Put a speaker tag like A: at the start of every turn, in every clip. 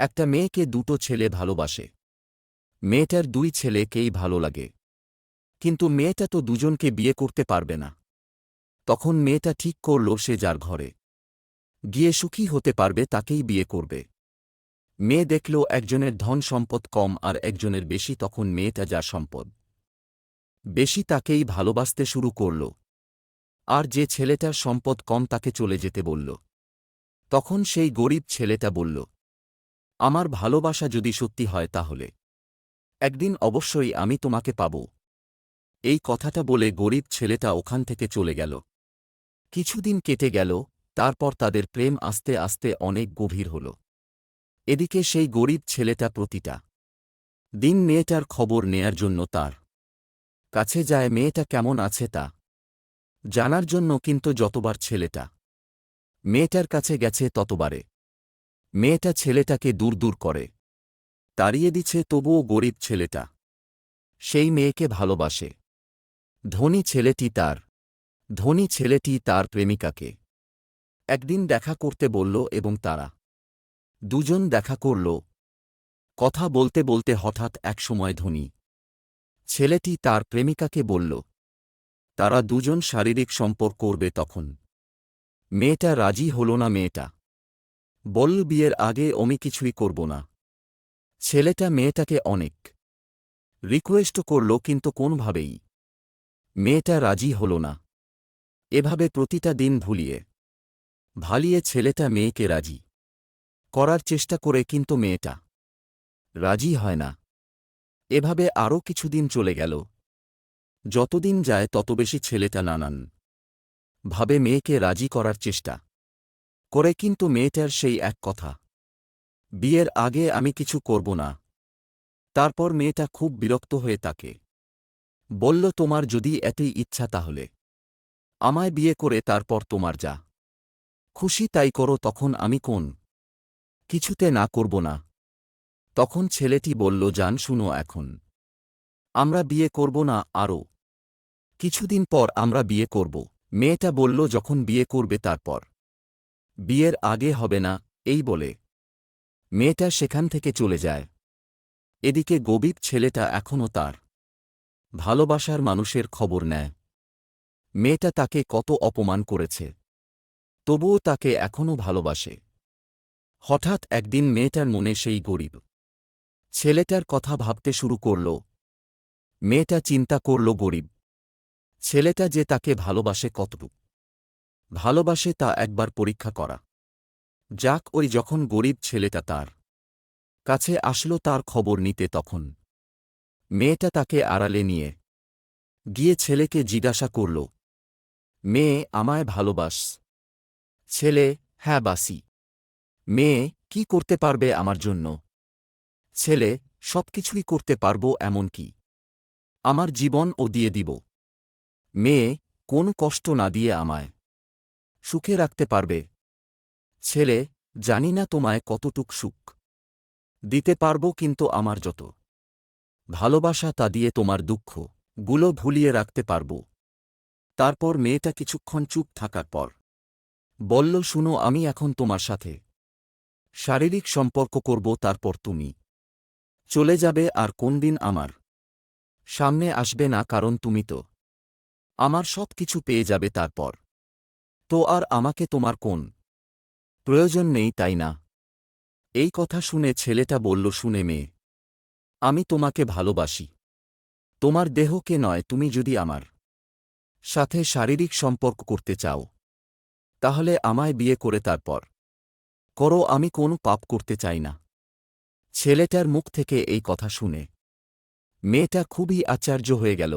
A: একটা মেয়েকে দুটো ছেলে ভালোবাসে। মেয়েটার দুই ছেলেকেই ভালো লাগে। কিন্তু মেয়েটা তো দুজনকে বিয়ে করতে পারবে না। তখন মেয়েটা ঠিক করল সে যার ঘরে গিয়ে সুখী হতে পারবে তাকেই বিয়ে করবে। মেয়ে দেখল একজনের ধন সম্পদ কম আর একজনের বেশি, তখন মেয়েটা যার সম্পদ বেশি তাকেই ভালোবাসতে শুরু করল। আর যে ছেলেটার সম্পদ কম তাকে চলে যেতে বলল। তখন সেই গরিব ছেলেটা বলল, আমার ভালোবাসা যদি সত্যি হয় তাহলে একদিন অবশ্যই আমি তোমাকে পাব। এই কথাটা বলে গরিব ছেলেটা ওখান থেকে চলে গেল। কিছুদিন কেটে গেল, তারপর তাদের প্রেম আস্তে আস্তে অনেক গভীর হল। এদিকে সেই গরিব ছেলেটা প্রতিটা দিন মেয়েটার খবর নেয়ার জন্য তার কাছে যায়, মেয়েটা কেমন আছে তা জানার জন্য। কিন্তু যতবার ছেলেটা মেয়েটার কাছে গেছে ততবারে মেয়েটা ছেলেটাকে দূর দূর করে তাড়িয়ে দিচ্ছে। তবুও গরিব ছেলেটা সেই মেয়েকে ভালোবাসে। ধনী ছেলেটি তার প্রেমিকাকে একদিন দেখা করতে বলল এবং তারা দুজন দেখা করল। কথা বলতে বলতে হঠাৎ একসময় ধনী ছেলেটি তার প্রেমিকাকে বলল তারা দুজন শারীরিক সম্পর্ক করবে। তখন মেয়েটা রাজি হল না। মেয়েটা বলল, বিয়ের আগে আমি কিছুই করব না। ছেলেটা মেয়েটাকে অনেক রিকোয়েস্ট করল, কিন্তু কোনভাবেই মেয়েটা রাজি হল না। এভাবে প্রতিটা দিন ভালিয়ে ছেলেটা মেয়েকে রাজি করার চেষ্টা করে, কিন্তু মেয়েটা রাজি হয় না। এভাবে আরও কিছুদিন চলে গেল। যতদিন যায় তত বেশি ছেলেটা নানান ভাবে মেয়েকে রাজি করার চেষ্টা করে, কিন্তু মেয়েটার সেই এক কথা, বিয়ের আগে আমি কিছু করব না। তারপর মেয়েটা খুব বিরক্ত হয়ে তাকে বলল, তোমার যদি এতই ইচ্ছা তাহলে আমায় বিয়ে করে তারপর তোমার যা খুশি তাই করো, তখন আমি কোন কিছুতে না করব না। তখন ছেলেটি বলল, জান শুনো, এখন আমরা বিয়ে করব না, আরও কিছুদিন পর আমরা বিয়ে করব। মেয়েটা বলল, যখন বিয়ে করবে তারপর, বিয়ের আগে হবে না। এই বলে মেয়েটা সেখান থেকে চলে যায়। এদিকে গরিব ছেলেটা এখনও তার ভালোবাসার মানুষের খবর নেয়। মেয়েটা তাকে কত অপমান করেছে, তবুও তাকে এখনও ভালোবাসে। হঠাৎ একদিন মেয়েটার মনে সেই গরিব ছেলেটার কথা ভাবতে শুরু করল। মেয়েটা চিন্তা করল, গরিব ছেলেটা যে তাকে ভালোবাসে, কতটুকু ভালোবাসে তা একবার পরীক্ষা করা যাক। ওই যখন গরিব ছেলেটা তার কাছে আসলো তার খবর নিতে, তখন মেয়েটা তাকে আড়ালে নিয়ে গিয়ে ছেলেকে জিজ্ঞাসা করল, মেয়ে, আমায় ভালোবাস? ছেলে, হ্যাঁ বাসি। মেয়ে, কি করতে পারবে আমার জন্য? ছেলে, সবকিছুই করতে পারব, এমনকি আমার জীবনও দিয়ে দিব। মেয়ে, কোন কষ্ট না দিয়ে আমায় সুখে রাখতে পারবে? ছেলে, জানি না তোমায় কতটুক সুখ দিতে পারব, কিন্তু আমার যত ভালোবাসা তা দিয়ে তোমার দুঃখগুলো ভুলিয়ে রাখতে পারব। তারপর মেয়েটা কিছুক্ষণ চুপ থাকার পর বলল, শুনো, আমি এখন তোমার সাথে শারীরিক সম্পর্ক করব, তারপর তুমি চলে যাবে আর কোনদিন আমার সামনে আসবে না, কারণ তুমি তো আমার সব কিছু পেয়ে যাবে। তারপর তো আর আমাকে তোমার কোন প্রয়োজন নেই, তাই না? এই কথা শুনে ছেলেটা বলল, শুনে মেয়ে, আমি তোমাকে ভালোবাসি, তোমার দেহকে নয়। তুমি যদি আমার সাথে শারীরিক সম্পর্ক করতে চাও তাহলে আমায় বিয়ে করে তারপর করো, আমি কোনো পাপ করতে চাই না। ছেলেটার মুখ থেকে এই কথা শুনে মেয়েটা খুবই আশ্চর্য হয়ে গেল।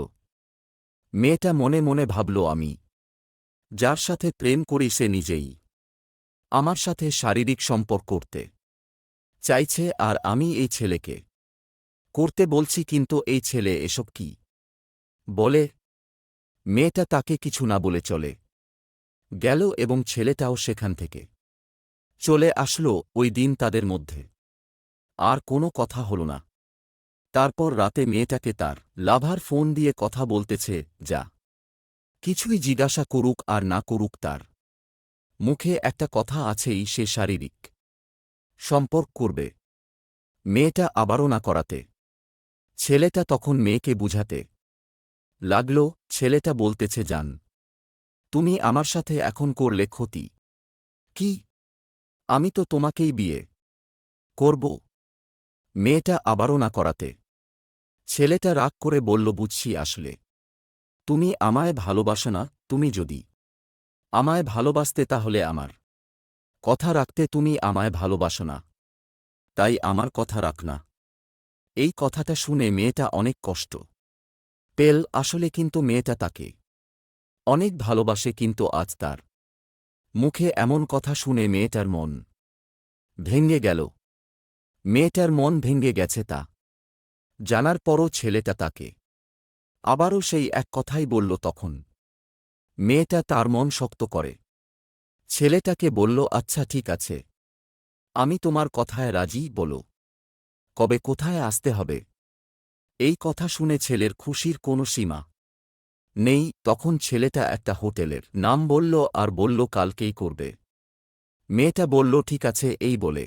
A: মেয়েটা মনে মনে ভাবল, আমি যার সাথে প্রেম করি সে নিজেই আমার সাথে শারীরিক সম্পর্ক করতে চাইছে, আর আমি এই ছেলেকে করতে বলছি, কিন্তু এই ছেলে এসব কি বলে? মেয়েটা তাকে কিছু না বলে চলে গেল এবং ছেলেটাও সেখান থেকে চলে আসলো। ওই দিন তাদের মধ্যে আর কোনো কথা হল না। তারপর রাতে মেয়েটাকে তার লাভার ফোন দিয়ে কথা বলতেছে, যা কিছুই জিজ্ঞাসা করুক আর না করুক, তার মুখে একটা কথা আছেই, সে শারীরিক সম্পর্ক করবে। মেয়েটা আবারও না করাতে। ছেলেটা তখন মেয়েকে বুঝাতে লাগল। ছেলেটা বলতেছে, জান, তুমি আমার সাথে এখন করলে ক্ষতি কি? আমি তো তোমাকেই বিয়ে করব। মেয়েটা আবারও না করাতে। ছেলেটা রাগ করে বলল, বুঝছি, আসলে তুমি আমায় ভালোবাসো না। তুমি যদি আমায় ভালোবাসতে তাহলে আমার কথা রাখতে। তুমি আমায় ভালোবাসো না, তাই আমার কথা রাখ না। এই কথাটা শুনে মেয়েটা অনেক কষ্ট পেল। আসলে কিন্তু মেয়েটা তাকে অনেক ভালোবাসে, কিন্তু আজ তার মুখে এমন কথা শুনে মেয়েটার মন ভেঙে গেল। মেয়েটার মন ভেঙে গেছে তা জানার পরও ছেলেটা তাকে আবারও সেই এক কথাই বলল। তখন মেয়েটা তার মন শক্ত করে ছেলেটাকে বলল, আচ্ছা ঠিক আছে, আমি তোমার কথায় রাজি। বলো, কবে কোথায় আসতে হবে? এই কথা শুনে ছেলের খুশির কোনো সীমা নেই। তখন ছেলেটা একটা হোটেলের নাম বলল আর বলল, কালকেই করবে। মেয়েটা বলল, ঠিক আছে, এই বলে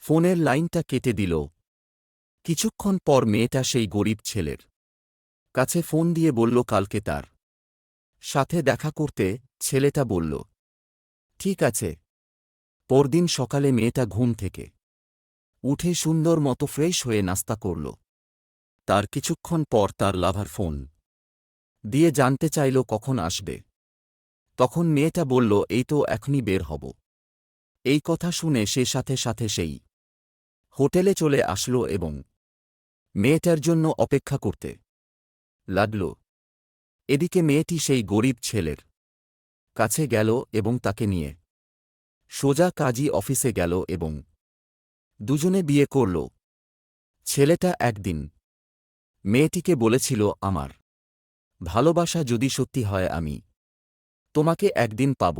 A: ফোনের লাইনটা কেটে দিল। কিছুক্ষণ পর মেয়েটা সেই গরিব ছেলের কাছে ফোন দিয়ে বলল, কালকে তার সাথে দেখা করতে। ছেলেটা বলল, ঠিক আছে। পরদিন সকালে মেয়েটা ঘুম থেকে উঠে সুন্দর মতো ফ্রেশ হয়ে নাস্তা করল। তার কিছুক্ষণ পর তার লাভার ফোন দিয়ে জানতে চাইল কখন আসবে। তখন মেয়েটা বলল, এই তো এখনই বের হব। এই কথা শুনে সে সাথে সাথে সেই হোটেলে চলে আসলো এবং মেয়েটার জন্য অপেক্ষা করতে লাগল। এদিকে মেয়েটি সেই গরিব ছেলের কাছে গেল এবং তাকে নিয়ে সোজা কাজী অফিসে গেল এবং দুজনে বিয়ে করল। ছেলেটা একদিন মেয়েটিকে বলেছিল, আমার ভালোবাসা যদি সত্যি হয় আমি তোমাকে একদিন পাব।